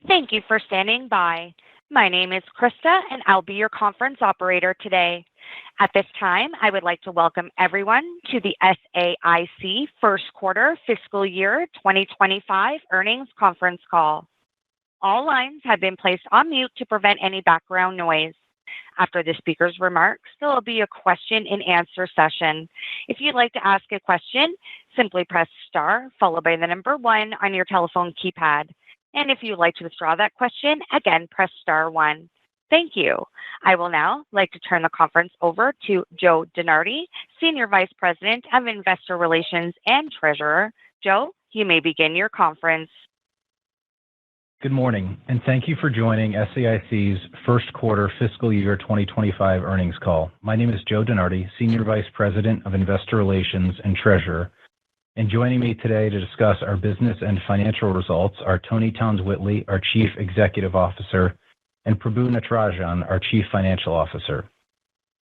Thank you for standing by. My name is Krista, and I'll be your conference operator today. At this time, I would like to welcome everyone to the SAIC First Quarter Fiscal Year 2025 Earnings Conference Call. All lines have been placed on mute to prevent any background noise. After the speaker's remarks, there will be a question-and-answer session. If you'd like to ask a question, simply press star followed by the number 1 on your telephone keypad. And if you'd like to withdraw that question, again, press star 1. Thank you. I will now like to turn the conference over to Joe DeNardi, Senior Vice President of Investor Relations and Treasurer. Joe, you may begin your conference. Good morning, and thank you for joining SAIC's First Quarter Fiscal Year 2025 Earnings Call. My name is Joe DeNardi, Senior Vice President of Investor Relations and Treasurer. And joining me today to discuss our business and financial results are Tony Towns-Whitley, our Chief Executive Officer, and Prabu Natarajan, our Chief Financial Officer.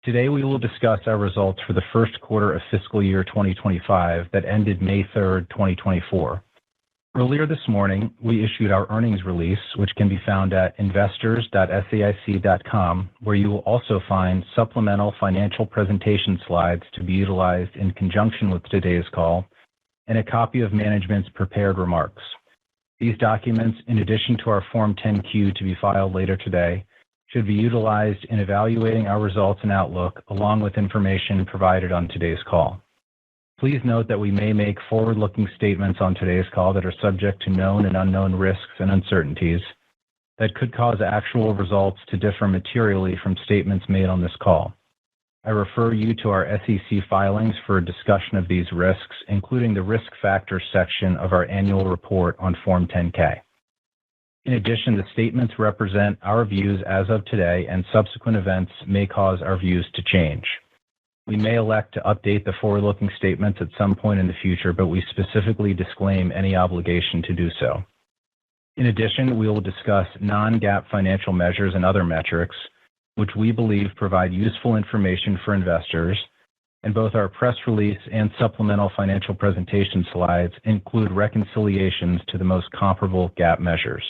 Today, we will discuss our results for the first quarter of fiscal year 2025 that ended May 3rd, 2024. Earlier this morning, we issued our earnings release, which can be found at investors.saic.com, where you will also find supplemental financial presentation slides to be utilized in conjunction with today's call, and a copy of management's prepared remarks. These documents, in addition to our Form 10-Q to be filed later today, should be utilized in evaluating our results and outlook, along with information provided on today's call. Please note that we may make forward-looking statements on today's call that are subject to known and unknown risks and uncertainties that could cause actual results to differ materially from statements made on this call. I refer you to our SEC filings for a discussion of these risks, including the Risk Factors section of our annual report on Form 10-K. In addition, the statements represent our views as of today, and subsequent events may cause our views to change. We may elect to update the forward-looking statements at some point in the future, but we specifically disclaim any obligation to do so. In addition, we will discuss non-GAAP financial measures and other metrics, which we believe provide useful information for investors, and both our press release and supplemental financial presentation slides include reconciliations to the most comparable GAAP measures.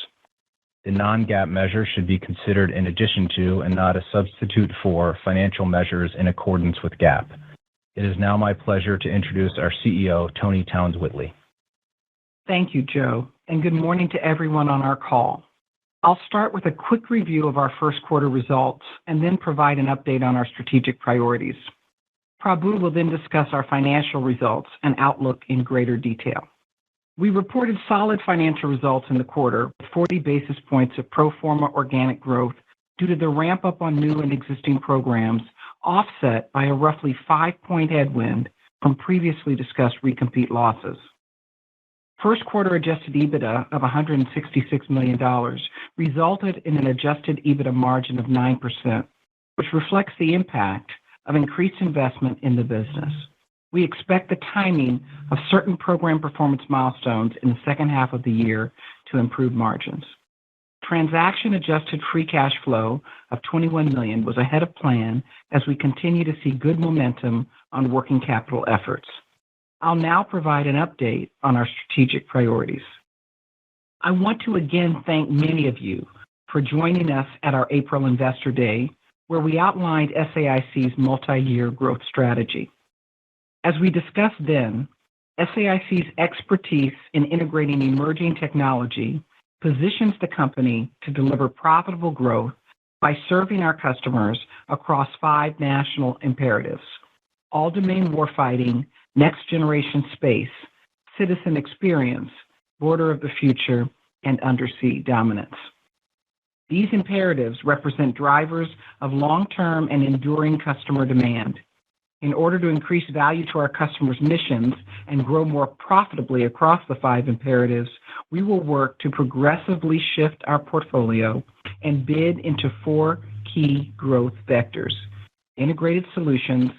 The non-GAAP measures should be considered in addition to and not a substitute for financial measures in accordance with GAAP. It is now my pleasure to introduce our CEO, Tony Towns-Whitley. Thank you, Joe, and good morning to everyone on our call. I'll start with a quick review of our first quarter results and then provide an update on our strategic priorities. Prabu will then discuss our financial results and outlook in greater detail. We reported solid financial results in the quarter, with 40 basis points of pro forma organic growth due to the ramp-up on new and existing programs, offset by a roughly 5-point headwind from previously discussed recompete losses. First quarter adjusted EBITDA of $166 million resulted in an adjusted EBITDA margin of 9%, which reflects the impact of increased investment in the business. We expect the timing of certain program performance milestones in the second half of the year to improve margins. Transaction-adjusted free cash flow of $21 million was ahead of plan as we continue to see good momentum on working capital efforts. I'll now provide an update on our strategic priorities. I want to again thank many of you for joining us at our April Investor Day, where we outlined SAIC's multi-year growth strategy. As we discussed then, SAIC's expertise in integrating emerging technology positions the company to deliver profitable growth by serving our customers across 5 national imperatives: all-domain warfighting, next-generation space, citizen experience, border of the future, and undersea dominance. These imperatives represent drivers of long-term and enduring customer demand. In order to increase value to our customers' missions and grow more profitably across the 5 imperatives, we will work to progressively shift our portfolio and bid into 4 key growth vectors: integrated solutions,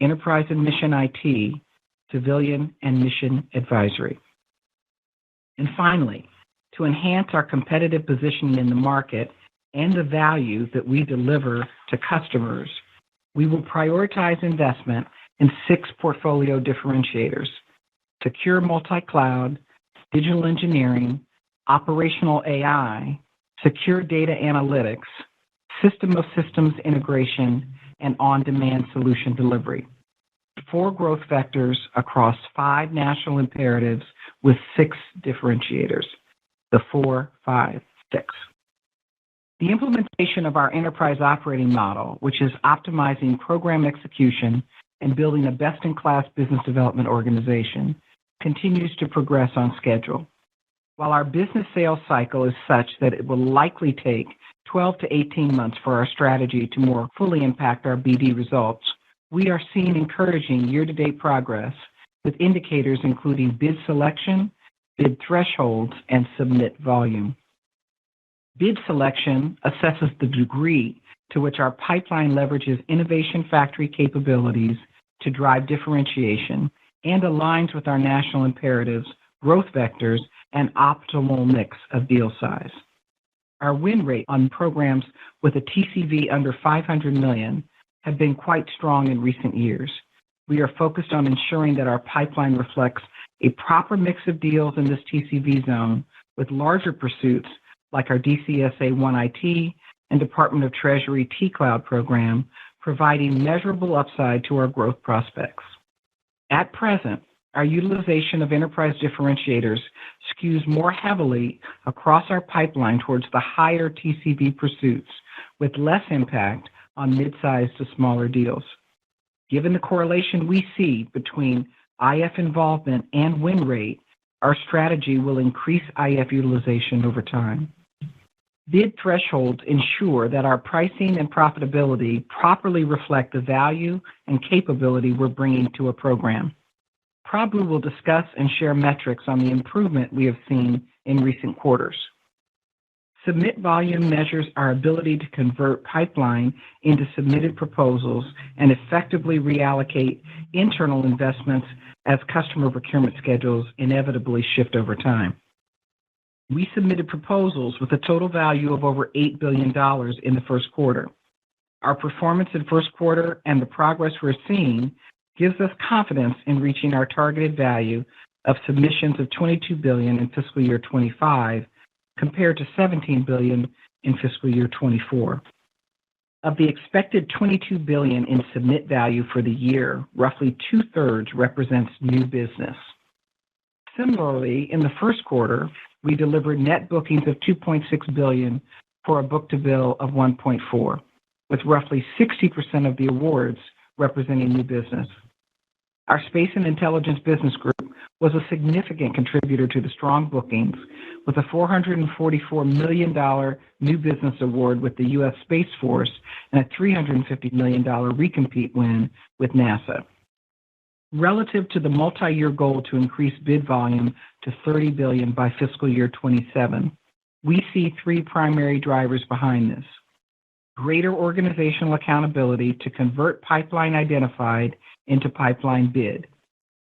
enterprise and mission IT, civilian and mission advisory. And finally, to enhance our competitive positioning in the market and the value that we deliver to customers, we will prioritize investment in 6 portfolio differentiators: secure multi-cloud, digital engineering, operational AI, secure data analytics, system of systems integration, and on-demand solution delivery. 4 growth vectors across 5 national imperatives with 6 differentiators. The 4, 5, 6. The implementation of our enterprise operating model, which is optimizing program execution and building a best-in-class business development organization, continues to progress on schedule. While our business sales cycle is such that it will likely take 12 to 18 months for our strategy to more fully impact our BD results, we are seeing encouraging year-to-date progress with indicators including bid selection, bid thresholds, and submit volume. Bid selection assesses the degree to which our pipeline leverages innovation factory capabilities to drive differentiation and aligns with our national imperatives, growth vectors, and optimal mix of deal size. Our win rate on programs with a TCV under $500 million have been quite strong in recent years. We are focused on ensuring that our pipeline reflects a proper mix of deals in this TCV zone with larger pursuits like our DCSA One IT and Department of Treasury T-Cloud program, providing measurable upside to our growth prospects. At present, our utilization of enterprise differentiators skews more heavily across our pipeline towards the higher TCV pursuits, with less impact on mid-sized to smaller deals. Given the correlation we see between IF involvement and win rate, our strategy will increase IF utilization over time. Bid thresholds ensure that our pricing and profitability properly reflect the value and capability we're bringing to a program. Prabhu will discuss and share metrics on the improvement we have seen in recent quarters. Submit volume measures our ability to convert pipeline into submitted proposals and effectively reallocate internal investments as customer procurement schedules inevitably shift over time. We submitted proposals with a total value of over $8 billion in the first quarter. Our performance in first quarter and the progress we're seeing gives us confidence in reaching our targeted value of submissions of $22 billion in fiscal year 25 compared to $17 billion in fiscal year 24. Of the expected $22 billion in submit value for the year, roughly 2/3 represents new business. Similarly, in the first quarter, we delivered net bookings of $2.6 billion for a book-to-bill of 1.4, with roughly 60% of the awards representing new business. Our Space and Intelligence Business Group was a significant contributor to the strong bookings, with a $444 million new business award with the U.S. Space Force and a $350 million recompete win with NASA. Relative to the multi-year goal to increase bid volume to $30 billion by fiscal year 27, we see 3 primary drivers behind this. Greater organizational accountability to convert pipeline identified into pipeline bid,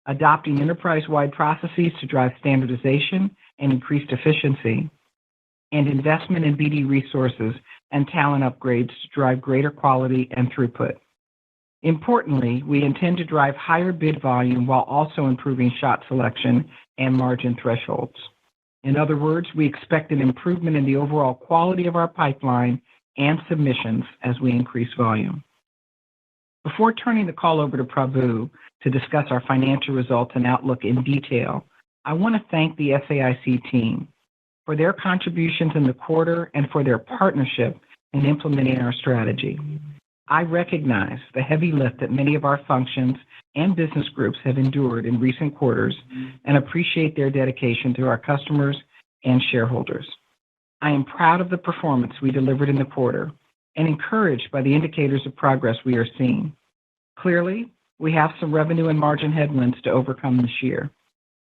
adopting enterprise-wide processes to drive standardization and increased efficiency, and investment in BD resources and talent upgrades to drive greater quality and throughput. Importantly, we intend to drive higher bid volume while also improving shot selection and margin thresholds. In other words, we expect an improvement in the overall quality of our pipeline and submissions as we increase volume. Before turning the call over to Prabhu to discuss our financial results and outlook in detail, I want to thank the SAIC team for their contributions in the quarter and for their partnership in implementing our strategy. I recognize the heavy lift that many of our functions and business groups have endured in recent quarters and appreciate their dedication to our customers and shareholders. I am proud of the performance we delivered in the quarter and encouraged by the indicators of progress we are seeing. Clearly, we have some revenue and margin headwinds to overcome this year.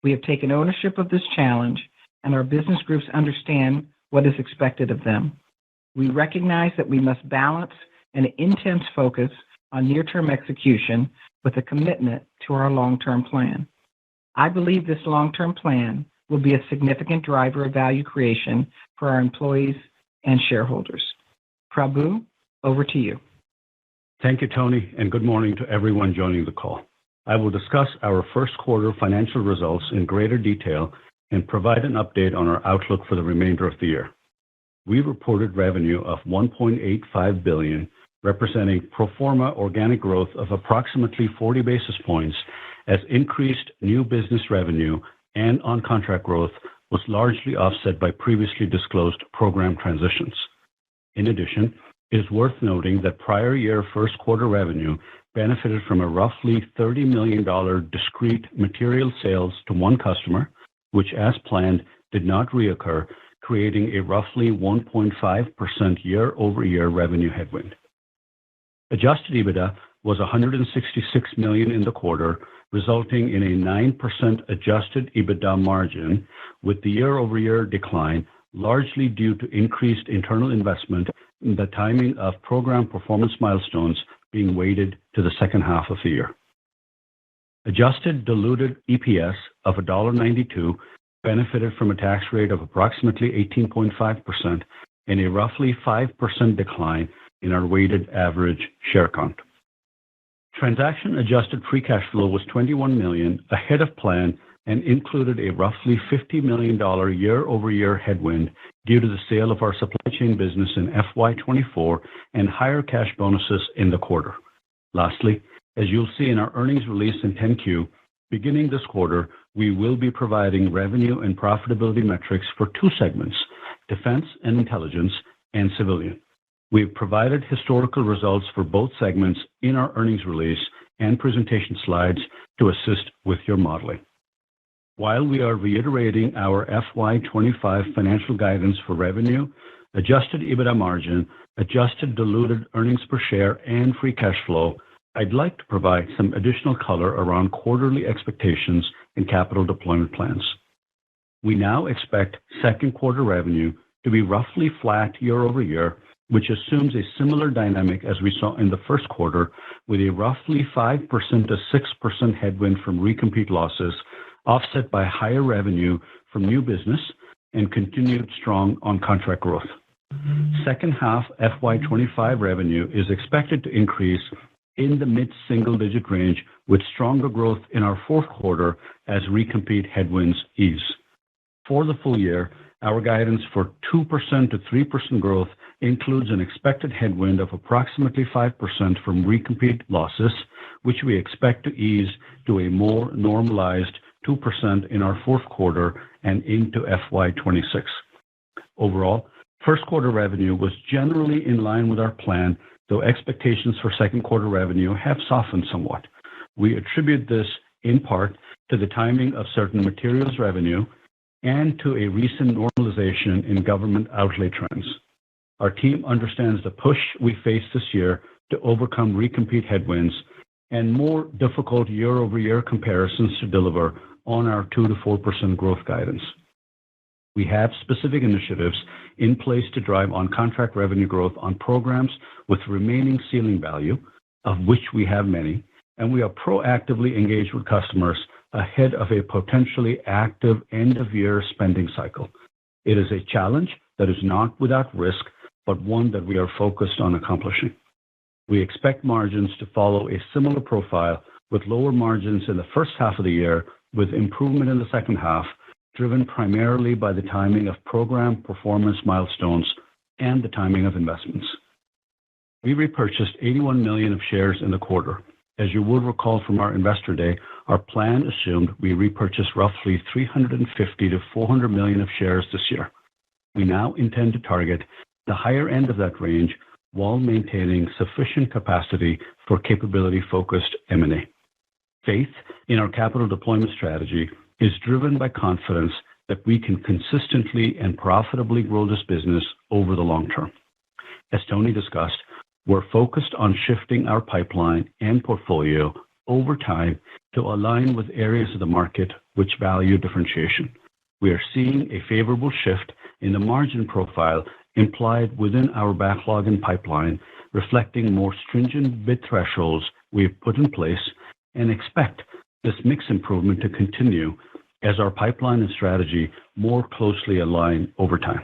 We have taken ownership of this challenge, and our business groups understand what is expected of them. We recognize that we must balance an intense focus on near-term execution with a commitment to our long-term plan. I believe this long-term plan will be a significant driver of value creation for our employees and shareholders. Prabhu, over to you. Thank you, Tony, and good morning to everyone joining the call. I will discuss our first quarter financial results in greater detail and provide an update on our outlook for the remainder of the year. we reported revenue of $1.85 billion, representing pro forma organic growth of approximately 40 basis points as increased new business revenue and on-contract growth was largely offset by previously disclosed program transitions. In addition, it is worth noting that prior year first quarter revenue benefited from a roughly $30 million discrete material sales to one customer, which, as planned, did not reoccur, creating a roughly 1.5% year-over-year revenue headwind. Adjusted EBITDA was $166 million in the quarter, resulting in a 9% adjusted EBITDA margin, with the year-over-year decline largely due to increased internal investment and the timing of program performance milestones being weighted to the second half of the year. Adjusted diluted EPS of $1.92 benefited from a tax rate of approximately 18.5% and a roughly 5% decline in our weighted average share count. Transaction-adjusted free cash flow was $21 million, ahead of plan, and included a roughly $50 million year-over-year headwind due to the sale of our supply chain business in FY24 and higher cash bonuses in the quarter. Lastly, as you'll see in our earnings release in 10-Q, beginning this quarter, we will be providing revenue and profitability metrics for two segments, Defense and Intelligence and Civilian. We've provided historical results for both segments in our earnings release and presentation slides to assist with your modeling. While we are reiterating our FY25 financial guidance for revenue, adjusted EBITDA margin, adjusted diluted earnings per share, and free cash flow, I'd like to provide some additional color around quarterly expectations and capital deployment plans. We now expect second quarter revenue to be roughly flat year-over-year, which assumes a similar dynamic as we saw in the first quarter, with a roughly 5% to 6% headwind from recompete losses, offset by higher revenue from new business and continued strong on-contract growth. Second half FY25 revenue is expected to increase in the mid-single-digit range, with stronger growth in our fourth quarter as recompete headwinds ease. For the full year, our guidance for 2% to 3% growth includes an expected headwind of approximately 5% from recompete losses, which we expect to ease to a more normalized 2% in our fourth quarter and into FY26. Overall, first quarter revenue was generally in line with our plan, though expectations for second quarter revenue have softened somewhat. We attribute this in part to the timing of certain materials revenue and to a recent normalization in government outlay trends. Our team understands the push we face this year to overcome recompete headwinds and more difficult year-over-year comparisons to deliver on our 2 to 4% growth guidance. We have specific initiatives in place to drive on-contract revenue growth on programs with remaining ceiling value, of which we have many, and we are proactively engaged with customers ahead of a potentially active end-of-year spending cycle. It is a challenge that is not without risk, but one that we are focused on accomplishing. We expect margins to follow a similar profile, with lower margins in the first half of the year, with improvement in the second half, driven primarily by the timing of program performance milestones and the timing of investments. We repurchased 81 million of shares in the quarter. As you will recall from our Investor Day, our plan assumed we repurchase roughly 350 to 400 million of shares this year. We now intend to target the higher end of that range while maintaining sufficient capacity for capability-focused M&A. Faith in our capital deployment strategy is driven by confidence that we can consistently and profitably grow this business over the long term. As Tony discussed, we're focused on shifting our pipeline and portfolio over time to align with areas of the market which value differentiation. We are seeing a favorable shift in the margin profile implied within our backlog and pipeline, reflecting more stringent bid thresholds we've put in place, and expect this mix improvement to continue as our pipeline and strategy more closely align over time.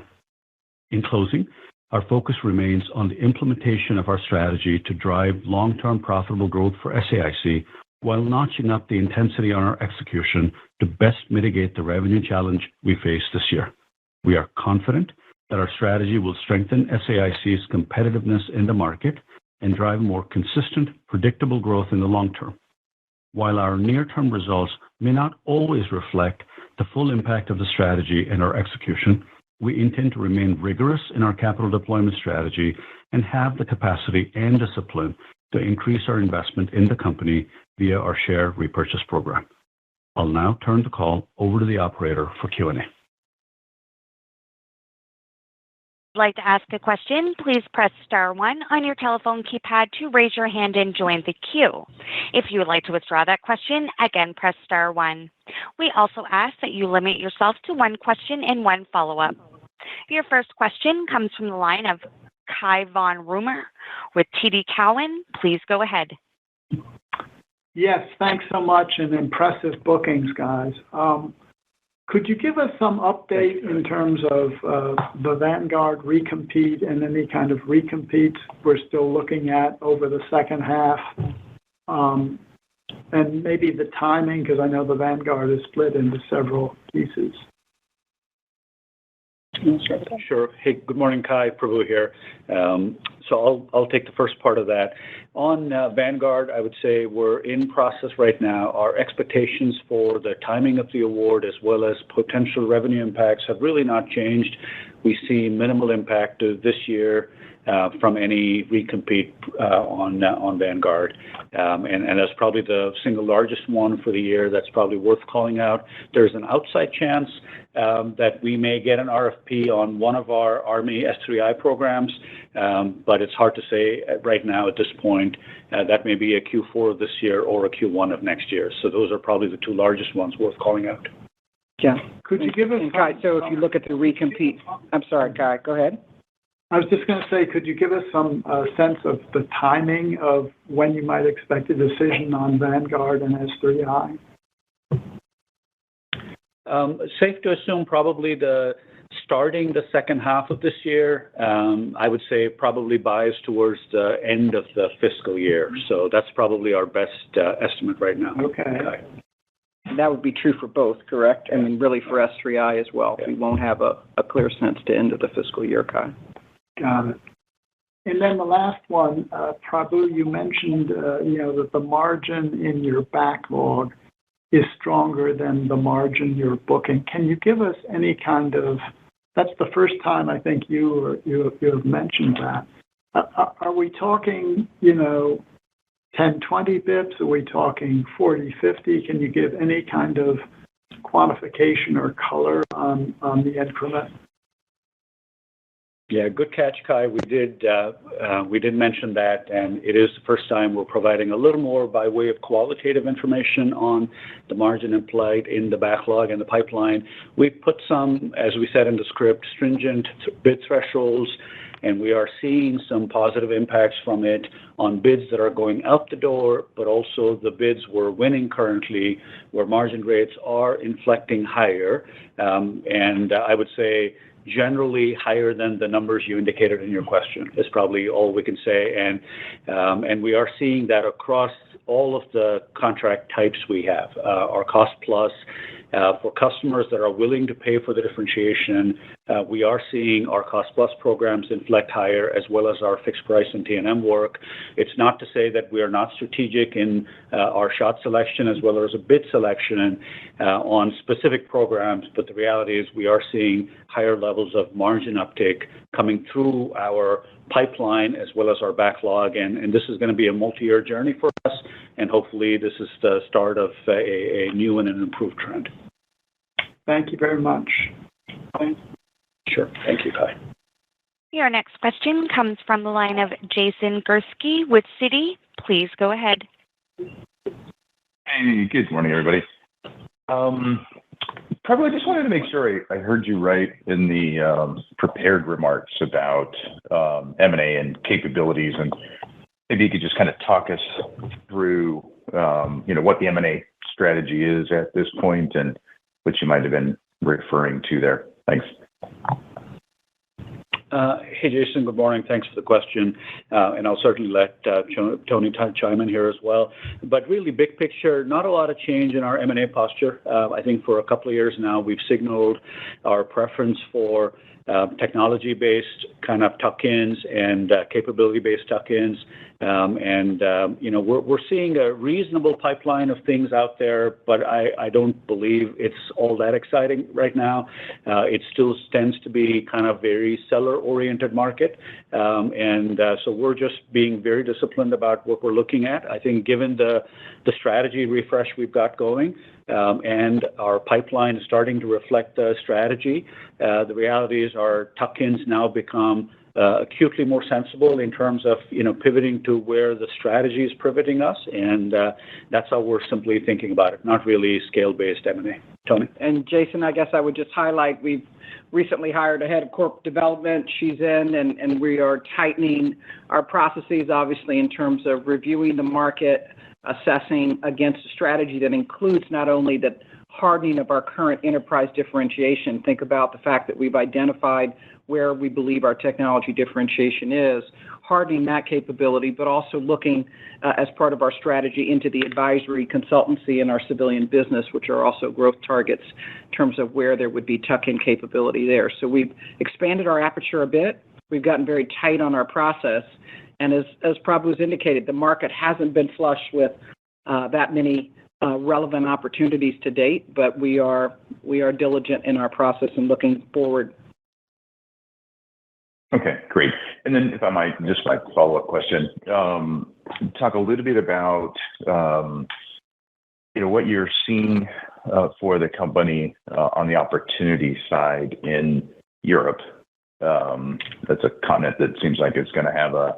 In closing, our focus remains on the implementation of our strategy to drive long-term profitable growth for SAIC, while notching up the intensity on our execution to best mitigate the revenue challenge we face this year. We are confident that our strategy will strengthen SAIC's competitiveness in the market and drive more consistent, predictable growth in the long term. While our near-term results may not always reflect the full impact of the strategy and our execution, we intend to remain rigorous in our capital deployment strategy and have the capacity and discipline to increase our investment in the company via our share repurchase program. I'll now turn the call over to the operator for Q&A. Like to ask a question, please press star one on your telephone keypad to raise your hand and join the queue. If you would like to withdraw that question, again, press star one. We also ask that you limit yourself to one question and one follow-up. Your first question comes from the line of Cai von Rumohr with TD Cowen. Please go ahead. Yes, thanks so much, and impressive bookings, guys. Could you give us some update in terms of the Vanguard recompete and any kind of recompetes we're still looking at over the second half? And maybe the timing, because I know the Vanguard is split into several pieces. Sure. Hey, good morning, Kai. Prabhu here. So I'll take the first part of that. On Vanguard, I would say we're in process right now. Our expectations for the timing of the award as well as potential revenue impacts have really not changed. We see minimal impact this year from any recompete on Vanguard. And that's probably the single largest one for the year that's probably worth calling out. There's an outside chance that we may get an RFP on one of our Army S3I programs, but it's hard to say right now at this point. That may be a Q4 of this year or a Q1 of next year. So those are probably the two largest ones worth calling out. Yeah. Could you give us... Kai, so if you look at the recompete... I'm sorry, Kai, go ahead. I was just going to say, could you give us some sense of the timing of when you might expect a decision on Vanguard and S3I? Safe to assume probably starting the second half of this year. I would say probably biased towards the end of the fiscal year. So that's probably our best estimate right now. Okay. And that would be true for both, correct? I mean, really for S3I as well. Yeah. We won't have a clear sense to end of the fiscal year, Kai. Got it. And then the last one, Prabhu, you mentioned, that the margin in your backlog is stronger than the margin you're booking. Can you give us any kind of... That's the first time I think you have mentioned that. Are we talking, 10, 20 bips? Are we talking 40, 50? Can you give any kind of quantification or color on the increment? Yeah, good catch, Kai. We did mention that, and it is the first time we're providing a little more by way of qualitative information on the margin implied in the backlog and the pipeline. We put some, as we said in the script, stringent bid thresholds, and we are seeing some positive impacts from it on bids that are going out the door, but also the bids we're winning currently, where margin rates are inflecting higher, and I would say generally higher than the numbers you indicated in your question is probably all we can say. And we are seeing that across all of the contract types we have. Our cost plus for customers that are willing to pay for the differentiation, we are seeing our cost plus programs inflect higher as well as our fixed price and T&M work. It's not to say that we are not strategic in our shot selection as well as a bid selection on specific programs, but the reality is we are seeing higher levels of margin uptake coming through our pipeline as well as our backlog, and this is going to be a multi-year journey for us, and hopefully this is the start of a new and an improved trend. Thank you very much. Sure. Thank you, Kai. Your next question comes from the line of Jason Gursky with Citi. Please go ahead. Hey, good morning, everybody. Probably just wanted to make sure I heard you right in the prepared remarks about M&A and capabilities, and maybe you could just kind of talk us through, what the M&A strategy is at this point and what you might have been referring to there. Thanks. Hey, Jason, good morning. Thanks for the question. And I'll certainly let Tony chime in here as well. But really, big picture, not a lot of change in our M&A posture. I think for a couple of years now, we've signaled our preference for technology-based kind of tuck-ins and capability-based tuck-ins. We're seeing a reasonable pipeline of things out there, but I don't believe it's all that exciting right now. It still tends to be kind of very seller-oriented market. So we're just being very disciplined about what we're looking at. I think given the strategy refresh we've got going, and our pipeline is starting to reflect the strategy, the reality is our tuck-ins now become acutely more sensible in terms of pivoting to where the strategy is pivoting us, and that's how we're simply thinking about it, not really scale-based M&A. Tony? And Jason, I guess I would just highlight we've recently hired a head of corporate development. She's in, and we are tightening our processes, obviously, in terms of reviewing the market, assessing against a strategy that includes not only the hardening of our current enterprise differentiation. Think about the fact that we've identified where we believe our technology differentiation is, hardening that capability, but also looking as part of our strategy into the advisory consultancy and our civilian business, which are also growth targets in terms of where there would be tuck-in capability there. So we've expanded our aperture a bit. We've gotten very tight on our process. And as Prabhu has indicated, the market hasn't been flush with that many relevant opportunities to date, but we are diligent in our process and looking forward. Okay, great. And then if I might, just my follow-up question, talk a little bit about, what you're seeing for the company on the opportunity side in Europe. That's a continent that seems like it's going to have a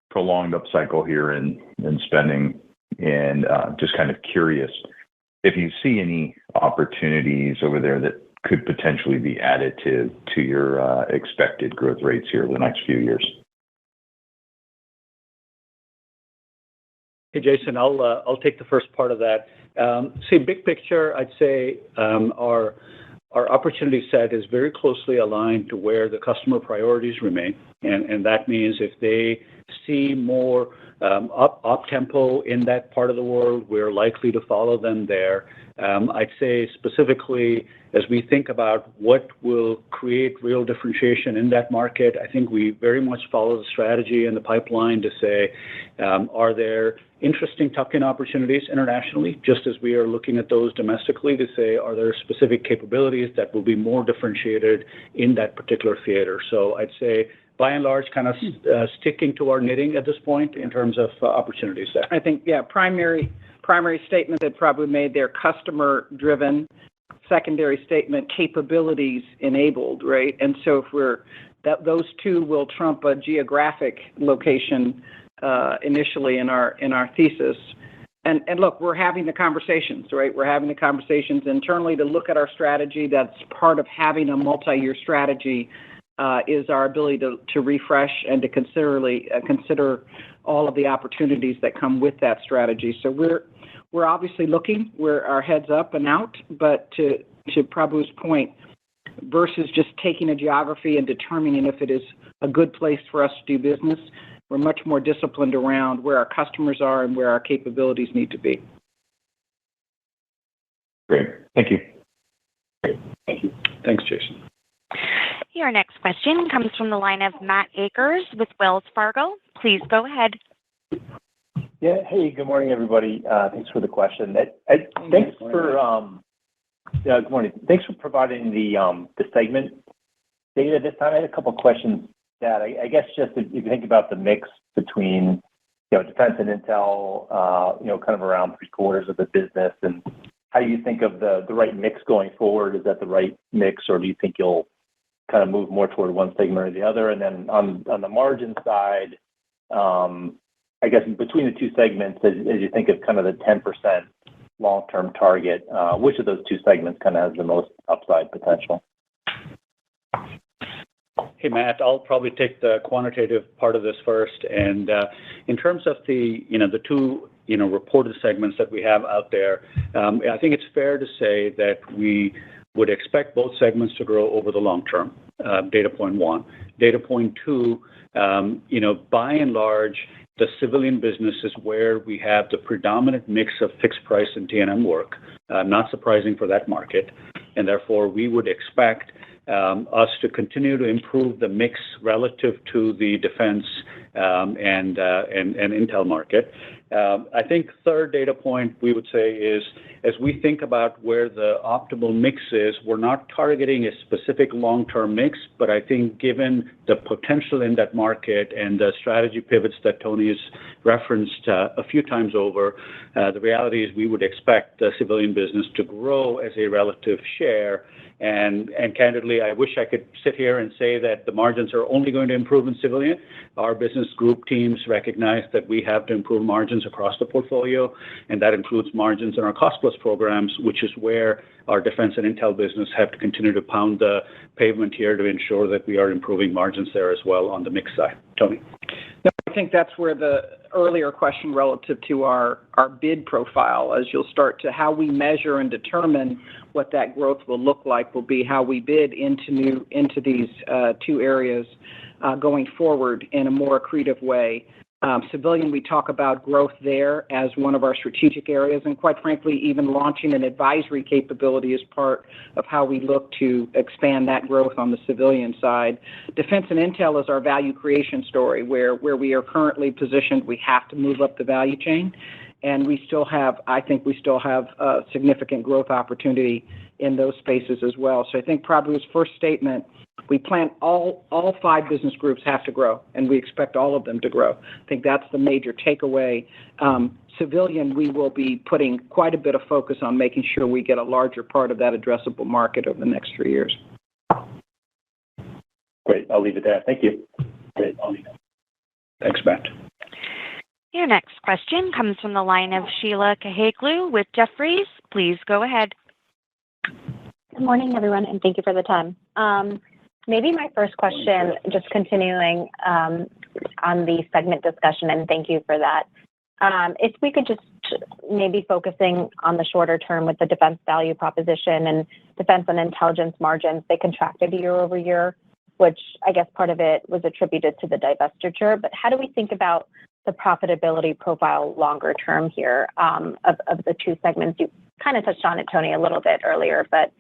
prolonged upcycle here in spending, and just kind of curious if you see any opportunities over there that could potentially be additive to your expected growth rates here over the next few years. Hey, Jason, I'll take the first part of that. Big picture, I'd say our opportunity set is very closely aligned to where the customer priorities remain, and that means if they see more up tempo in that part of the world, we're likely to follow them there. I'd say specifically, as we think about what will create real differentiation in that market, I think we very much follow the strategy and the pipeline to say, are there interesting tuck-in opportunities internationally, just as we are looking at those domestically to say, are there specific capabilities that will be more differentiated in that particular theater? So I'd say, by and large, kind of sticking to our knitting at this point in terms of opportunities there. I think, primary statement that Prabhu made there, customer-driven. Secondary statement, capabilities enabled, right? And so if those two will trump a geographic location initially in our thesis. And look, we're having the conversations, right? We're having the conversations internally to look at our strategy. That's part of having a multi-year strategy. Is our ability to refresh and to consider all of the opportunities that come with that strategy. So we're obviously looking, we're our heads up and out, but to Prabhu's point, versus just taking a geography and determining if it is a good place for us to do business, we're much more disciplined around where our customers are and where our capabilities need to be. Great. Thank you. Thank you. Thanks, Jason. Your next question comes from the line of Matt Akers with Wells Fargo. Please go ahead. Yeah. Hey, good morning, everybody. Thanks for the question. Good morning. Thanks for providing the segment data this time. I had a couple of questions that I guess just if you think about the mix between defense and intel, kind of around 3/4 of the business, and how you think of the right mix going forward. Is that the right mix, or do you think you'll kind of move more toward one segment or the other? And then on the margin side, I guess between the two segments, as you think of kind of the 10% long-term target, which of those two segments kind of has the most upside potential? Hey, Matt, I'll probably take the quantitative part of this first. And in terms of the two reported segments that we have out there, I think it's fair to say that we would expect both segments to grow over the long term. Data point one. Data point two, by and large, the civilian business is where we have the predominant mix of fixed price and T&M work, not surprising for that market. And therefore, we would expect us to continue to improve the mix relative to the defense and intel market. I think third data point we would say is, as we think about where the optimal mix is, we're not targeting a specific long-term mix, but I think given the potential in that market and the strategy pivots that Tony has referenced a few times over, the reality is we would expect the civilian business to grow as a relative share. And candidly, I wish I could sit here and say that the margins are only going to improve in civilian. Our business group teams recognize that we have to improve margins across the portfolio, and that includes margins in our cost-plus programs, which is where our defense and intel business have to continue to pound the pavement here to ensure that we are improving margins there as well on the mix side. Tony? No, I think that's where the earlier question relative to our bid profile, as you'll start to how we measure and determine what that growth will look like, will be how we bid into these two areas going forward in a more accretive way. Civilian, we talk about growth there as one of our strategic areas, and quite frankly, even launching an advisory capability is part of how we look to expand that growth on the civilian side. Defense and intel is our value creation story, where we are currently positioned. We have to move up the value chain, and I think we still have a significant growth opportunity in those spaces as well. So I think Prabhu's first statement, we plan all 5 business groups have to grow, and we expect all of them to grow. I think that's the major takeaway. Civilian, we will be putting quite a bit of focus on making sure we get a larger part of that addressable market over the next 3 years. Great. I'll leave it there. Thank you. Thanks, Matt. Your next question comes from the line of Sheila Kahyaoglu with Jefferies. Please go ahead. Good morning, everyone, and thank you for the time. Maybe my first question, just continuing on the segment discussion, and thank you for that. If we could just maybe focusing on the shorter term with the defense value proposition and defense and intelligence margins, they contracted year over year, which I guess part of it was attributed to the divestiture. But how do we think about the profitability profile longer term here of the two segments? You kind of touched on it, Tony, a little bit earlier, but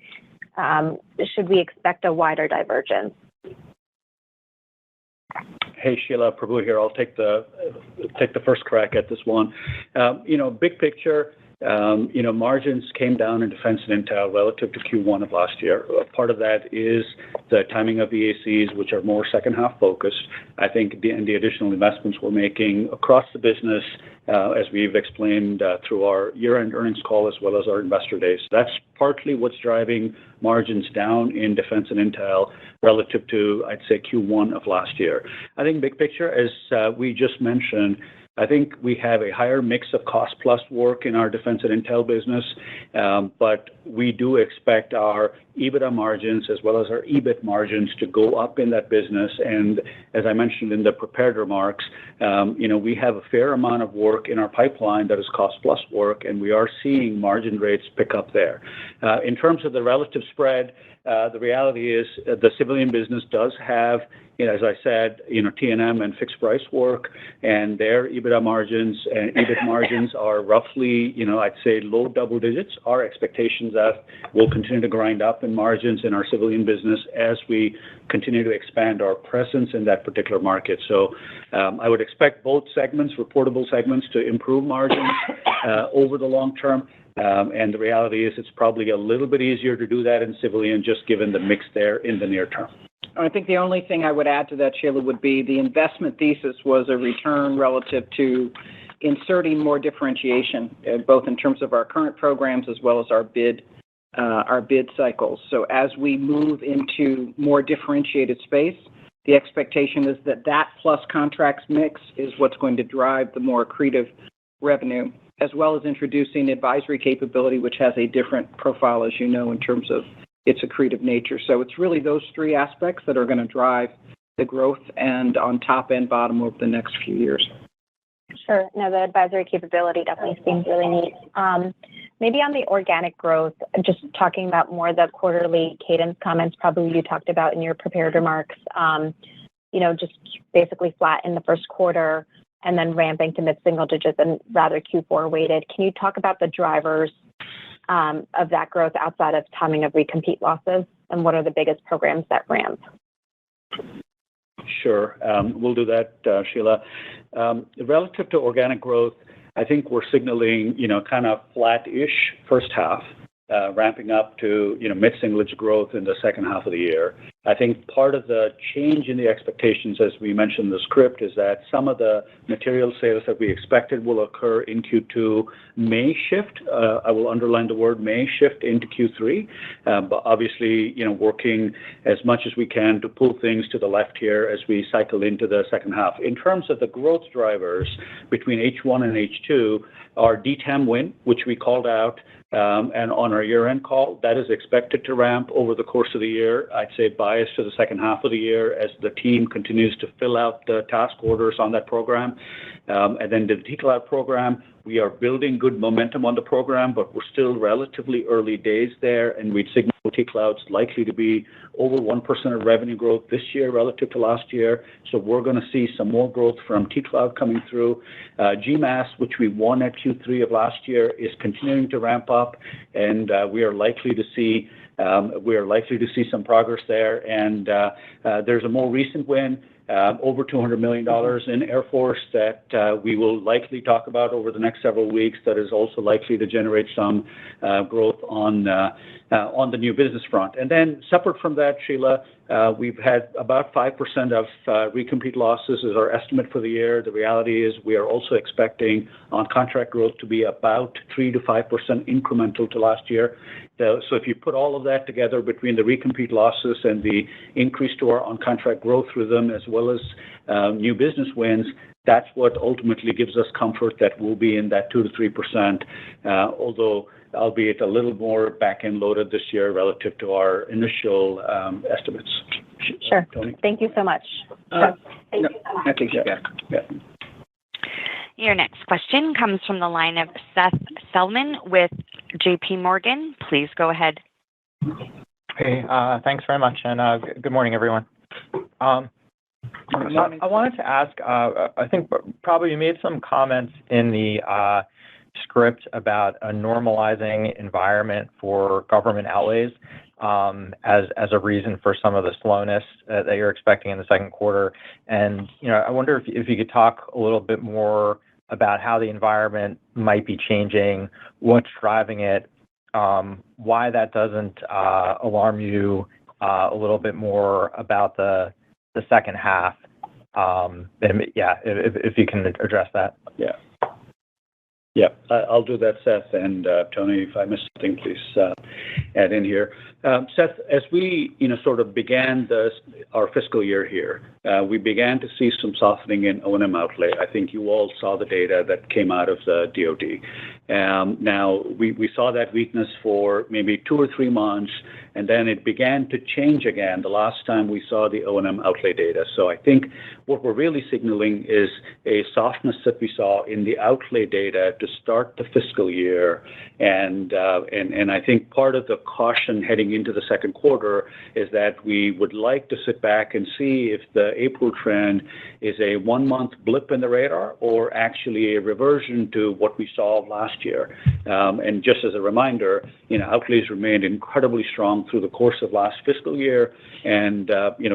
should we expect a wider divergence? Hey, Sheila, Prabhu here. I'll take the first crack at this one. Big picture, margins came down in defense and intel relative to Q1 of last year. Part of that is the timing of EACs, which are more second half focused. I think the additional investments we're making across the business, as we've explained through our year-end earnings call as well as our investor days. That's partly what's driving margins down in defense and intel relative to, I'd say, Q1 of last year. I think big picture, as we just mentioned, I think we have a higher mix of cost-plus work in our defense and intel business, but we do expect our EBITDA margins as well as our EBIT margins to go up in that business. And as I mentioned in the prepared remarks, we have a fair amount of work in our pipeline that is cost-plus work, and we are seeing margin rates pick up there. In terms of the relative spread, the reality is the civilian business does have, as I said, T&M and fixed price work, and their EBITDA margins and EBIT margins are roughly, I'd say low double digits. Our expectations that we'll continue to grind up in margins in our civilian business as we continue to expand our presence in that particular market. So I would expect both segments, reportable segments, to improve margins over the long term. And the reality is it's probably a little bit easier to do that in civilian just given the mix there in the near term. I think the only thing I would add to that, Sheila, would be the investment thesis was a return relative to inserting more differentiation, both in terms of our current programs as well as our bid cycles. So as we move into more differentiated space, the expectation is that plus contracts mix is what's going to drive the more accretive revenue, as well as introducing advisory capability, which has a different profile, as you know, in terms of its accretive nature. So it's really those three aspects that are going to drive the growth and on top and bottom over the next few years. Sure. No, the advisory capability definitely seems really neat. Maybe on the organic growth, just talking about more the quarterly cadence comments, probably you talked about in your prepared remarks, just basically flat in the first quarter and then ramping to mid-single digits and rather Q4 weighted. Can you talk about the drivers of that growth outside of timing of recompete losses and what are the biggest programs that ramp? Sure. We'll do that, Sheila. Relative to organic growth, I think we're signaling, kind of flat-ish first half, ramping up to, mid-single-digit growth in the second half of the year. I think part of the change in the expectations, as we mentioned in the script, is that some of the material sales that we expected will occur in Q2 may shift. I will underline the word may shift into Q3, but obviously, working as much as we can to pull things to the left here as we cycle into the second half. In terms of the growth drivers between H1 and H2, our DTAM win, which we called out, and on our year-end call, that is expected to ramp over the course of the year. I'd say biased to the second half of the year as the team continues to fill out the task orders on that program. And then the T-Cloud program, we are building good momentum on the program, but we're still relatively early days there, and we'd signal T-Cloud's likely to be over 1% of revenue growth this year relative to last year. So we're going to see some more growth from T-Cloud coming through. GMAS, which we won at Q3 of last year, is continuing to ramp up, and we are likely to see some progress there. And there's a more recent win, over $200 million in Air Force that we will likely talk about over the next several weeks that is also likely to generate some growth on the new business front. And then separate from that, Sheila, we've had about 5% of recompete losses is our estimate for the year. The reality is we are also expecting on-contract growth to be about 3 to 5% incremental to last year. So if you put all of that together between the recompete losses and the increase to our on-contract growth rhythm, as well as new business wins, that's what ultimately gives us comfort that we'll be in that 2 to 3%, although albeit a little more back-end loaded this year relative to our initial estimates. Sure. Tony? Thank you so much. I think, yeah. Your next question comes from the line of Seth Selman with JP Morgan. Please go ahead. Hey, thanks very much, and good morning, everyone. I wanted to ask, I think probably you made some comments in the script about a normalizing environment for government outlays as a reason for some of the slowness that you're expecting in the second quarter. And, I wonder if you could talk a little bit more about how the environment might be changing, what's driving it, why that doesn't alarm you a little bit more about the second half. And if you can address that. Yeah, I'll do that, Seth. And Tony, if I miss something, please add in here. Seth, as we sort of began our fiscal year here, we began to see some softening in O&M outlay. I think you all saw the data that came out of the DoD. Now, we saw that weakness for maybe 2 or 3 months, and then it began to change again the last time we saw the O&M outlay data. So I think what we're really signaling is a softness that we saw in the outlay data to start the fiscal year. And I think part of the caution heading into the second quarter is that we would like to sit back and see if the April trend is a 1-month blip in the radar or actually a reversion to what we saw last year. And just as a reminder, outlays remained incredibly strong through the course of last fiscal year and,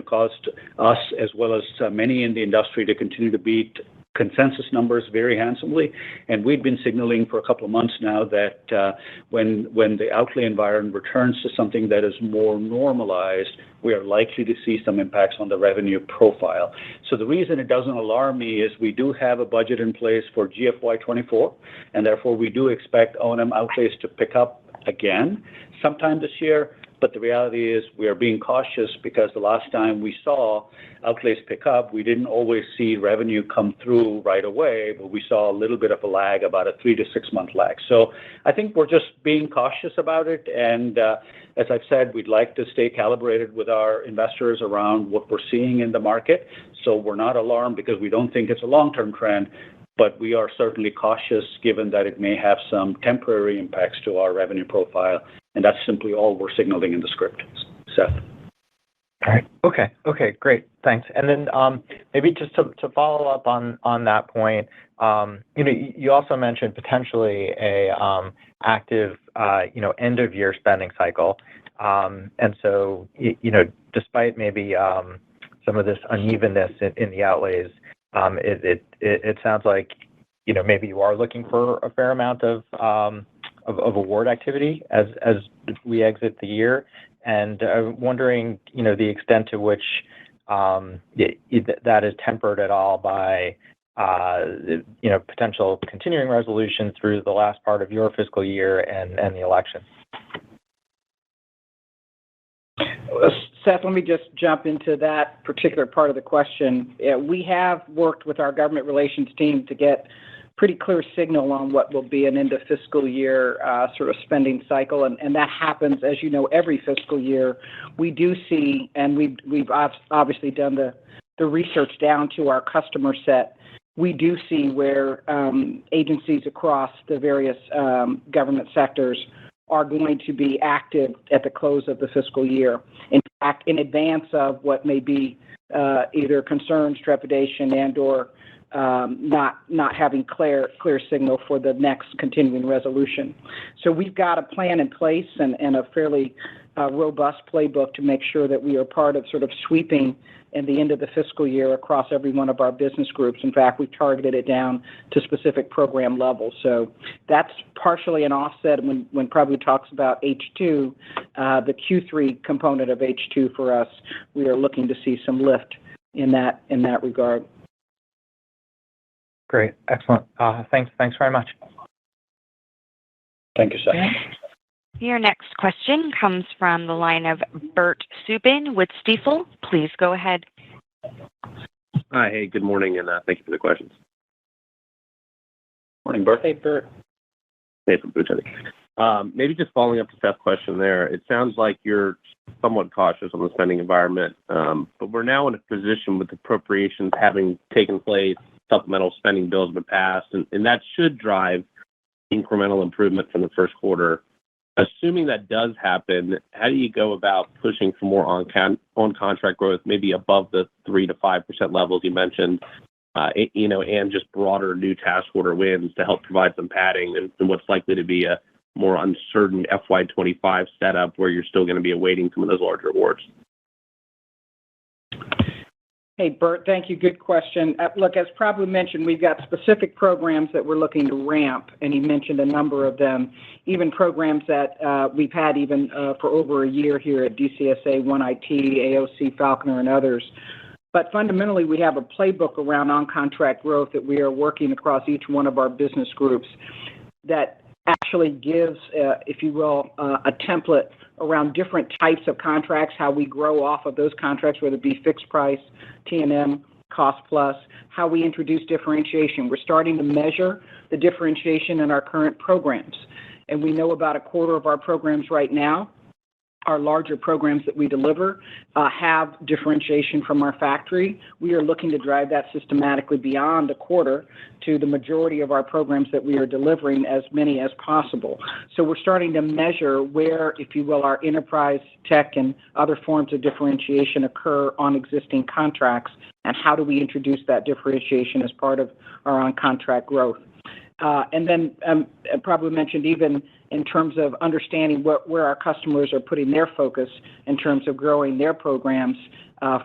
caused us as well as many in the industry to continue to beat consensus numbers very handsomely. And we've been signaling for a couple of months now that when the outlay environment returns to something that is more normalized, we are likely to see some impacts on the revenue profile. So the reason it doesn't alarm me is we do have a budget in place for GFY 24, and therefore we do expect O&M outlays to pick up again sometime this year. But the reality is we are being cautious because the last time we saw outlays pick up, we didn't always see revenue come through right away, but we saw a little bit of a lag, about a 3 to 6 month lag. So I think we're just being cautious about it. And as I've said, we'd like to stay calibrated with our investors around what we're seeing in the market. So we're not alarmed because we don't think it's a long-term trend, but we are certainly cautious given that it may have some temporary impacts to our revenue profile. And that's simply all we're signaling in the script, Seth. All right. Okay, great. Thanks. And then maybe just to follow up on that point, you also mentioned potentially a active, end of year spending cycle. And so, despite maybe some of this unevenness in the outlays, it sounds like, maybe you are looking for a fair amount of award activity as we exit the year. And I'm wondering, the extent to which that is tempered at all by, potential continuing resolution through the last part of your fiscal year and the election. Seth, let me just jump into that particular part of the question. We have worked with our government relations team to get pretty clear signal on what will be an end of fiscal year sort of spending cycle, and that happens, as you know, every fiscal year. We do see, and we've obviously done the research down to our customer set. We do see where agencies across the various government sectors are going to be active at the close of the fiscal year. In fact, in advance of what may be either concerns, trepidation, and/or not having clear signal for the next continuing resolution. So we've got a plan in place and a fairly robust playbook to make sure that we are part of sort of sweeping in the end of the fiscal year across every one of our business groups. In fact, we've targeted it down to specific program levels. So that's partially an offset when Prabhu talks about H2, the Q3 component of H2 for us. We are looking to see some lift in that regard. Great. Excellent. Thanks very much. Thank you, Seth. Your next question comes from the line of Bert Subin with Stifel. Please go ahead. Hi. Hey, good morning, and thank you for the questions. Morning, Bert. Hey, Bert. Hey, from Boots. Maybe just following up to Seth's question there, it sounds like you're somewhat cautious on the spending environment, but we're now in a position with appropriations having taken place, supplemental spending bills have been passed, and that should drive incremental improvement from the first quarter. Assuming that does happen, how do you go about pushing for more on-contract growth, maybe above the 3 to 5% levels you mentioned, and just broader new task order wins to help provide some padding in what's likely to be a more uncertain FY25 setup where you're still going to be awaiting some of those larger awards? Hey, Bert, thank you. Good question. Look, as Prabhu mentioned, we've got specific programs that we're looking to ramp, and he mentioned a number of them, even programs that we've had even for over a year here at DCSA, 1IT, AOC, Falconer, and others. But fundamentally, we have a playbook around on-contract growth that we are working across each one of our business groups that actually gives, if you will, a template around different types of contracts, how we grow off of those contracts, whether it be fixed price, T&M, cost plus, how we introduce differentiation. We're starting to measure the differentiation in our current programs. And we know about a quarter of our programs right now, our larger programs that we deliver, have differentiation from our factory. We are looking to drive that systematically beyond a quarter to the majority of our programs that we are delivering, as many as possible. So we're starting to measure where, if you will, our enterprise tech and other forms of differentiation occur on existing contracts, and how do we introduce that differentiation as part of our on-contract growth. And then Prabhu mentioned even in terms of understanding where our customers are putting their focus in terms of growing their programs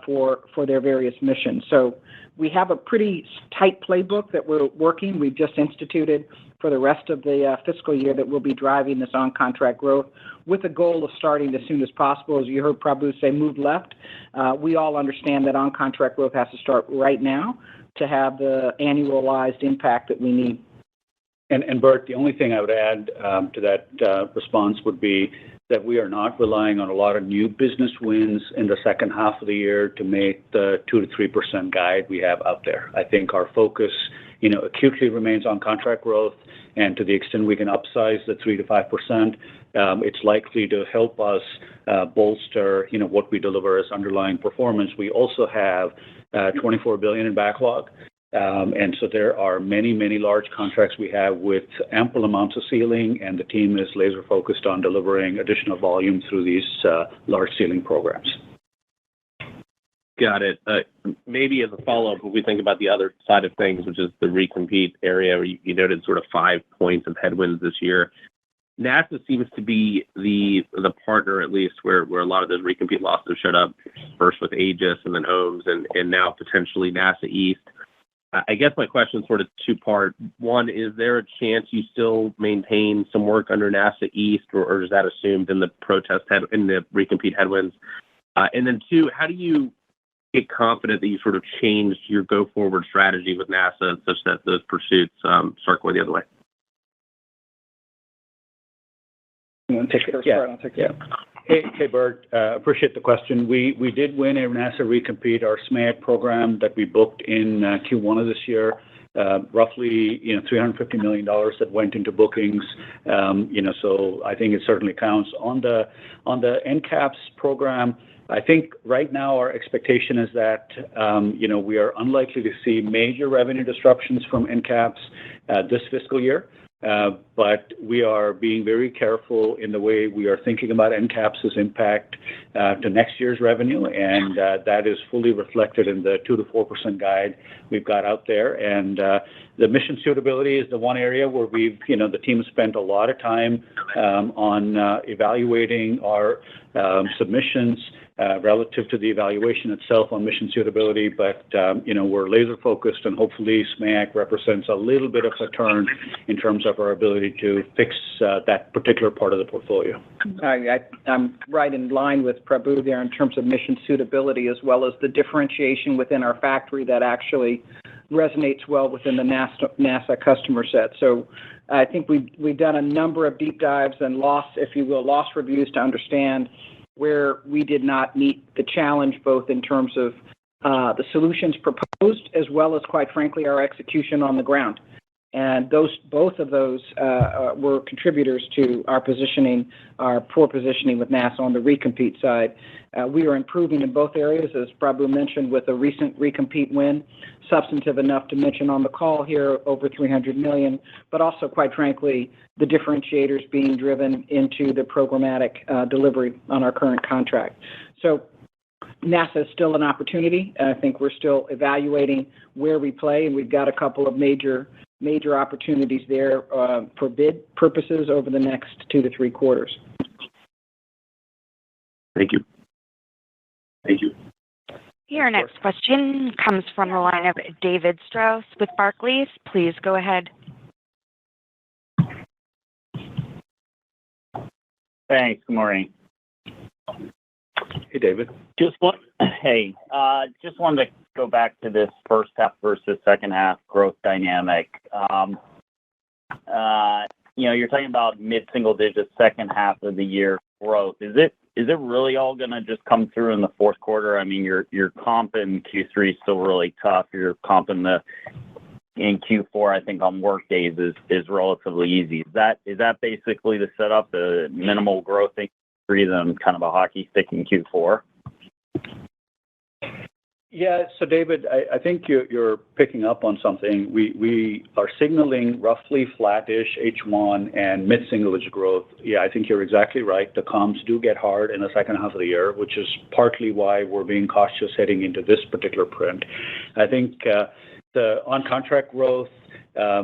for their various missions. So we have a pretty tight playbook that we're working. We've just instituted for the rest of the fiscal year that we'll be driving this on-contract growth with the goal of starting as soon as possible. As you heard Prabhu say, move left. We all understand that on-contract growth has to start right now to have the annualized impact that we need. And Bert, the only thing I would add to that response would be that we are not relying on a lot of new business wins in the second half of the year to make the 2 to 3% guide we have out there. I think our focus, acutely remains on contract growth, and to the extent we can upsize the 3 to 5%, it's likely to help us bolster, what we deliver as underlying performance. We also have $24 billion in backlog. And so there are many, many large contracts we have with ample amounts of ceiling, and the team is laser focused on delivering additional volume through these large ceiling programs. Got it. Maybe as a follow-up, if we think about the other side of things, which is the recompete area, where you noted sort of 5 points of headwinds this year, NASA seems to be the partner, at least, where a lot of those recompete losses showed up, first with Aegis and then OMS and now potentially NASA East. I guess my question is sort of two-part. One, is there a chance you still maintain some work under NASA East, or is that assumed in the in the recompete headwinds? And then two, how do you get confident that you sort of changed your go-forward strategy with NASA such that those pursuits start going the other way? You want to take it first? Yeah. I'll take it. Hey, Bert. Appreciate the question. We did win a NASA recompete, our SMAD program that we booked in Q1 of this year. Roughly, $350 million that went into bookings. So I think it certainly counts. On the NCAPS program, I think right now our expectation is that we are unlikely to see major revenue disruptions from NCAPS this fiscal year. But we are being very careful in the way we are thinking about NCAPS's impact to next year's revenue, and that is fully reflected in the 2 to 4% guide we've got out there. And the mission suitability is the one area where the team has spent a lot of time on evaluating our submissions relative to the evaluation itself on mission suitability, but we're laser focused, and hopefully SMAC represents a little bit of a turn in terms of our ability to fix that particular part of the portfolio. I'm right in line with Prabhu there in terms of mission suitability, as well as the differentiation within our factory that actually resonates well within the NASA customer set. So I think we've done a number of deep dives and loss reviews to understand where we did not meet the challenge, both in terms of the solutions proposed, as well as, quite frankly, our execution on the ground. And both of those were contributors to our poor positioning with NASA on the recompete side. We are improving in both areas, as Prabhu mentioned, with a recent recompete win, substantive enough to mention on the call here, over $300 million, but also, quite frankly, the differentiators being driven into the programmatic delivery on our current contract. So NASA is still an opportunity. I think we're still evaluating where we play, and we've got a couple of major opportunities there for bid purposes over the next 2 to 3 quarters. Thank you. Your next question comes from the line of David Strauss with Barclays. Please go ahead. Thanks. Good morning. Hey, David. Just wanted to go back to this first half versus second half growth dynamic. You're talking about mid-single digits second half of the year growth. Is it really all going to just come through in the fourth quarter? I mean, your comp in Q3 is still really tough. Your comp in Q4, I think on work days is relatively easy. Is that basically the setup, the minimal growth in Q3, then kind of a hockey stick in Q4? Yeah, so David, I think you're picking up on something. We are signaling roughly flattish H1 and mid-single-digit growth. Yeah, I think you're exactly right. The comps do get hard in the second half of the year, which is partly why we're being cautious heading into this particular print. I think the on-contract growth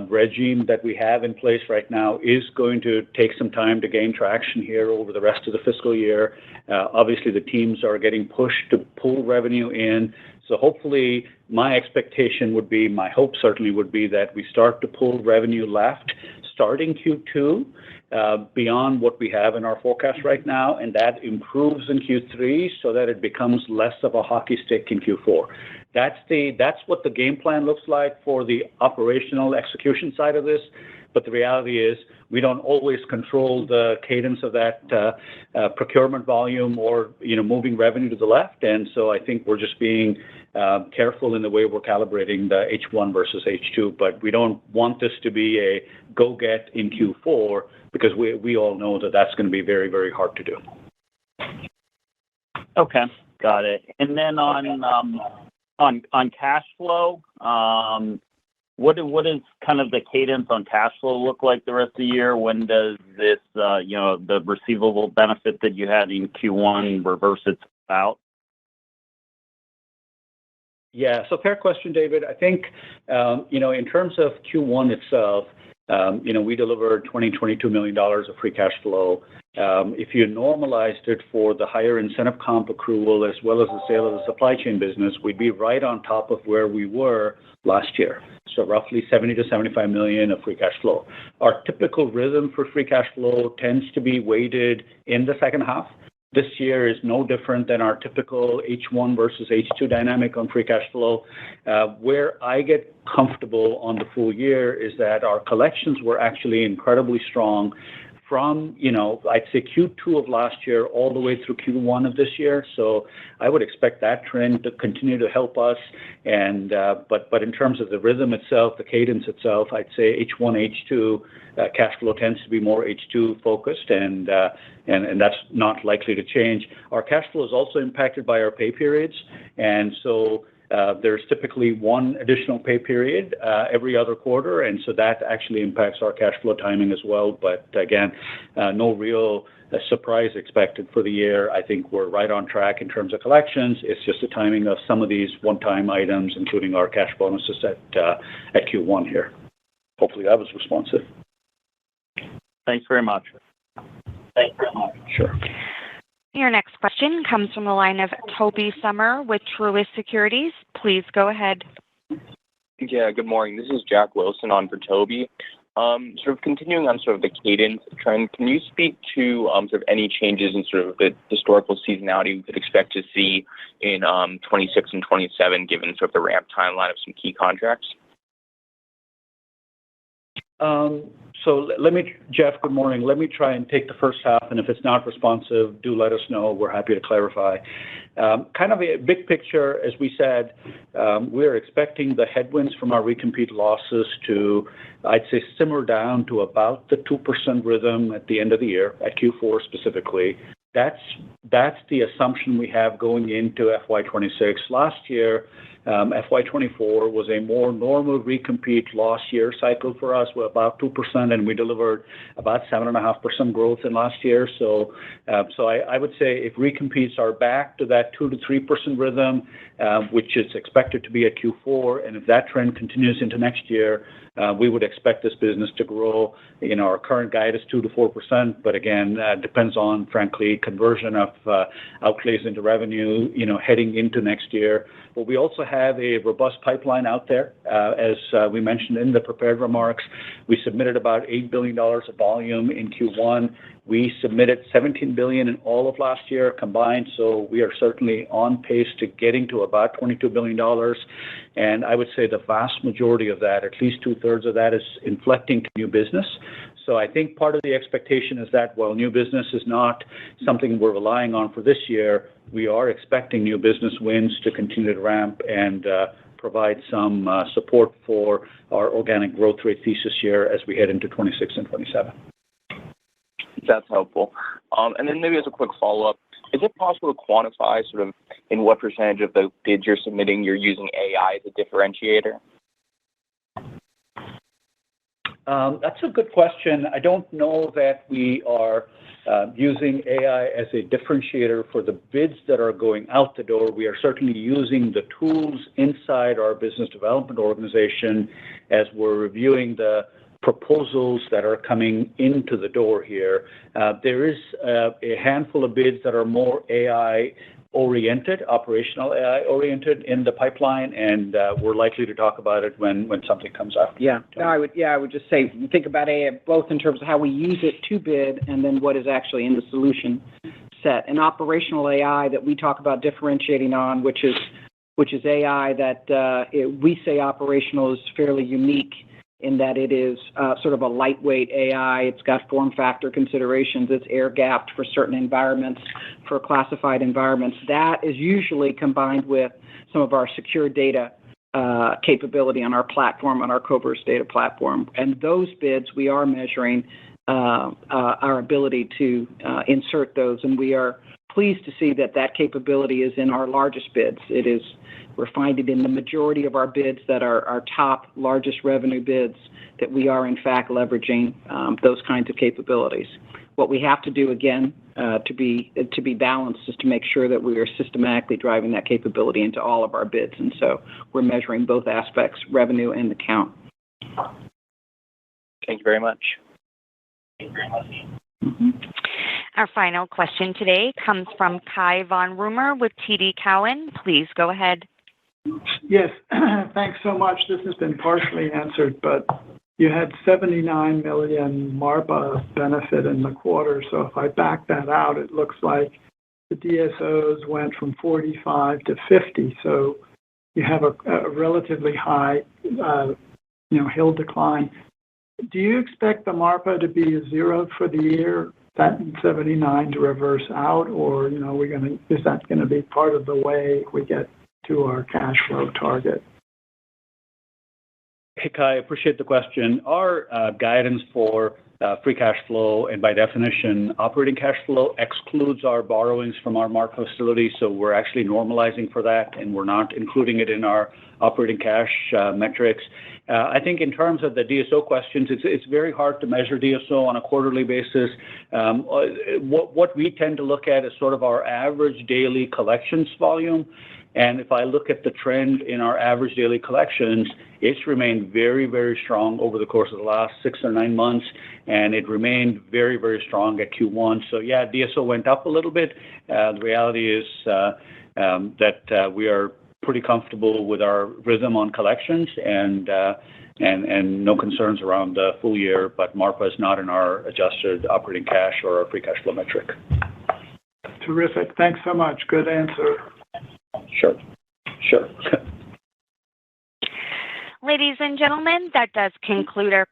regime that we have in place right now is going to take some time to gain traction here over the rest of the fiscal year. Obviously, the teams are getting pushed to pull revenue in. So hopefully, my expectation would be, my hope certainly would be that we start to pull revenue left starting Q2 beyond what we have in our forecast right now, and that improves in Q3 so that it becomes less of a hockey stick in Q4. That's what the game plan looks like for the operational execution side of this. But the reality is we don't always control the cadence of that procurement volume or moving revenue to the left. And so I think we're just being careful in the way we're calibrating the H1 versus H2. But we don't want this to be a go-get in Q4 because we all know that that's going to be very, very hard to do. Okay, got it. And then on cash flow, what is kind of the cadence on cash flow look like the rest of the year? When does this, the receivable benefit that you had in Q1 reverse itself out? Yeah, so fair question, David. I think, in terms of Q1 itself, we delivered $22 million of free cash flow. If you normalized it for the higher incentive comp accrual as well as the sale of the supply chain business, we'd be right on top of where we were last year. So roughly 70 to 75 million of free cash flow. Our typical rhythm for free cash flow tends to be weighted in the second half. This year is no different than our typical H1 versus H2 dynamic on free cash flow. Where I get comfortable on the full year is that our collections were actually incredibly strong from, I'd say Q2 of last year all the way through Q1 of this year. So I would expect that trend to continue to help us. And but in terms of the rhythm itself, the cadence itself, I'd say H1, H2 cash flow tends to be more H2 focused, and that's not likely to change. Our cash flow is also impacted by our pay periods, and so there's typically one additional pay period every other quarter, and so that actually impacts our cash flow timing as well. But again, no real surprise expected for the year. I think we're right on track in terms of collections. It's just the timing of some of these one-time items, including our cash bonuses at Q1 here. Hopefully that was responsive. Thanks very much. Sure. Your next question comes from the line of Toby Sommer with Truist Securities. Please go ahead. Yeah, good morning. This is Jack Wilson on for Toby. Sort of continuing on sort of the cadence trend, can you speak to sort of any changes in sort of the historical seasonality we could expect to see in 26 and 27, given sort of the ramp timeline of some key contracts? So Jeff, good morning. Let me try and take the first half, and if it's not responsive, do let us know. We're happy to clarify. Kind of a big picture, as we said, we're expecting the headwinds from our recompete losses to, I'd say, simmer down to about the 2% rhythm at the end of the year, at Q4 specifically. That's the assumption we have going into FY26. Last year, FY24 was a more normal recompete loss year cycle for us with about 2%, and we delivered about 7.5% growth in last year. So I would say if recompetes are back to that 2 to 3% rhythm, which is expected to be at Q4, and if that trend continues into next year, we would expect this business to grow. Our current guide is 2 to 4%, but again, depends on, frankly, conversion of outlays into revenue, heading into next year. But we also have a robust pipeline out there. As we mentioned in the prepared remarks, we submitted about $8 billion of volume in Q1. We submitted $17 billion in all of last year combined, so we are certainly on pace to getting to about $22 billion. And I would say the vast majority of that, at least 2/3 of that, is inflecting to new business. So I think part of the expectation is that while new business is not something we're relying on for this year, we are expecting new business wins to continue to ramp and provide some support for our organic growth rate thesis here as we head into 26 and 27. That's helpful. And then maybe as a quick follow-up, is it possible to quantify sort of in what percentage of the bids you're submitting you're using AI as a differentiator? That's a good question. I don't know that we are using AI as a differentiator for the bids that are going out the door. We are certainly using the tools inside our business development organization as we're reviewing the proposals that are coming into the door here. There is a handful of bids that are more AI-oriented, operational AI-oriented in the pipeline, and we're likely to talk about it when something comes up. Yeah, no, I would just say think about AI both in terms of how we use it to bid and then what is actually in the solution set. And operational AI that we talk about differentiating on, which is AI that we say operational is fairly unique in that it is sort of a lightweight AI. It's got form factor considerations. It's air-gapped for certain environments, for classified environments. That is usually combined with some of our secure data capability on our platform, on our Coverse data platform. And those bids, we are measuring our ability to insert those, and we are pleased to see that capability is in our largest bids. We're finding in the majority of our bids that are our top largest revenue bids that we are in fact leveraging those kinds of capabilities. What we have to do again to be balanced is to make sure that we are systematically driving that capability into all of our bids, and so we're measuring both aspects, revenue and the count. Thank you very much. Our final question today comes from Cai von Rumohr with TD Cowen. Please go ahead. Yes, thanks so much. This has been partially answered, but you had $79 million MARPA benefit in the quarter. So if I back that out, it looks like the DSOs went from 45 to 50. So you have a relatively high, hill decline. Do you expect the MARPA to be zero for the year, that 79 to reverse out, or is that going to be part of the way we get to our cash flow target? Hey, Kai, appreciate the question. Our guidance for free cash flow, and by definition, operating cash flow, excludes our borrowings from our MARPA facility. So we're actually normalizing for that, and we're not including it in our operating cash metrics. I think in terms of the DSO questions, it's very hard to measure DSO on a quarterly basis. What we tend to look at is sort of our average daily collections volume. And if I look at the trend in our average daily collections, it's remained very, very strong over the course of the last 6 or 9 months, and it remained very, very strong at Q1. So yeah, DSO went up a little bit. The reality is that we are pretty comfortable with our rhythm on collections and no concerns around the full year, but MARPA is not in our adjusted operating cash or our free cash flow metric. Terrific. Thanks so much. Good answer. Sure. Ladies and gentlemen, that does conclude our